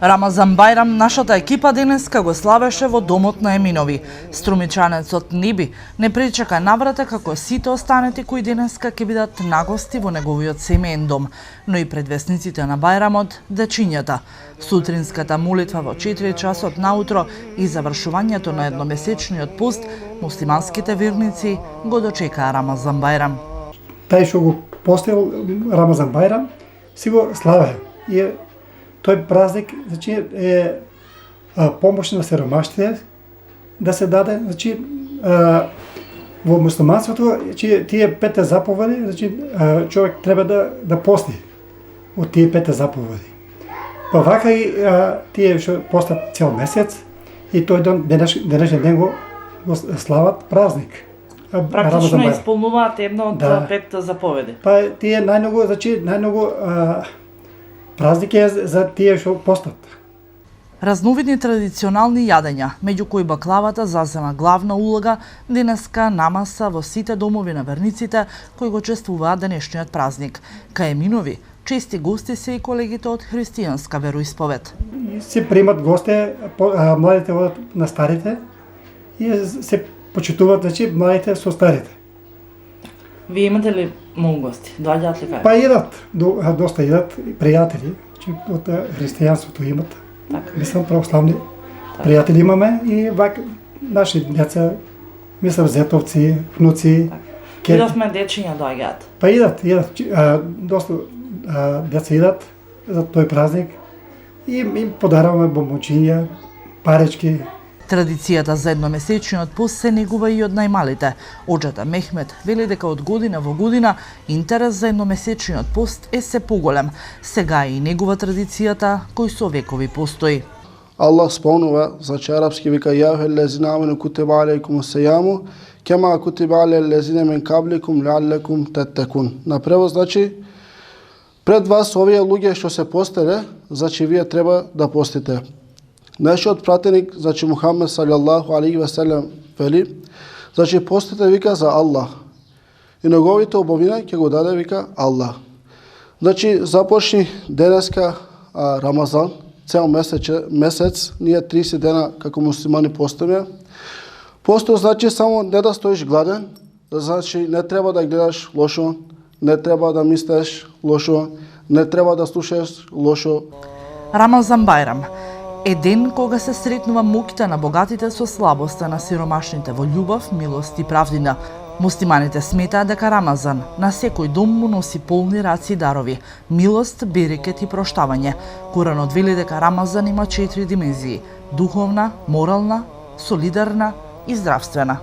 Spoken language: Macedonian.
Рамазан Бајрам нашата екипа денеска го славеше во домот на Еминови. Струмичанецот Неби не причека наврата како сите останати кои денеска ќе бидат нагости во неговиот семеен дом, но и предвесниците на Бајрамот, дечињата. Сутринската молитва во 4 часот наутро и завршувањето на едномесечниот пост, муслиманските верници го дочекаа Рамазан Бајрам. Тај што го постил Рамазан Бајрам си го славе. И тој празник, значи, е помош на сиромаштите да се даде, значи, во муслиманството, значи, тие 5 заповеди, значи, човек треба да пости од тие 5 заповеди. Па вака и тие што постат цел месец и тој денешен ден го слават празник. Практично исполнуваат една од 5 заповеди. Па тие најмногу празник е за тие што постат. Разновидни традиционални јадења, меѓу кои баклавата зазема главна улога денеска намаса во сите домови на верниците кои го чествуваат денешниот празник. Кај Еминови чести гости се и колегите од христијанска вероисповед. Се примат гости, младите одат на старите и се почитуваат, значи, младите со старите. Вие имате ли многу гости? Доаѓаат ли кај? Па идат, доста идат пријатели, од христијанството имат. Мислам, православни пријатели имаме и вак наши деца, мислам, зетовци, внуци. Видовме дечиња доаѓаат. Па идат, доста деца идат за тој празник и им подаруваме бомбончиња, паречки. Традицијата за едномесечниот пост се негува и од најмалите. Оџата Мехмет вели дека од година во година интерес за едномесечниот пост е се поголем. Сега е и негува традицијата кој со векови постои. Аллах спомнува, значи арапски вика ја ајюхаллазина аману кутиба алейкумус сијаму кема кутиба алел лезина мин кабликум лааллекум таттакун. На превод значи пред вас овие луѓе што се постеле, значи вие треба да постите. Нашиот пратеник, значи Мухамед салаллаху алейхи ве селем вели, значи постите вика за Аллах. И неговите убавина ќе го даде вика Аллах. Значи започни денеска Рамазан, цел месец, ние 30 дена како муслимани постиме. Посто значи само не да стоиш гладен, значи не треба да гледаш лошо, не треба да мислиш лошо, не треба да слушаш лошо. Рамазан Бајрам е ден кога се сретнува муките на богатите со слабоста на сиромашните во љубов, милост и правдина. Муслиманите сметаат дека Рамазан на секој дом му носи полни раци дарови, милост, берекет и проштавање. Куранот вели дека Рамазан има 4 димензии: духовна, морална, солидарна и здравствена.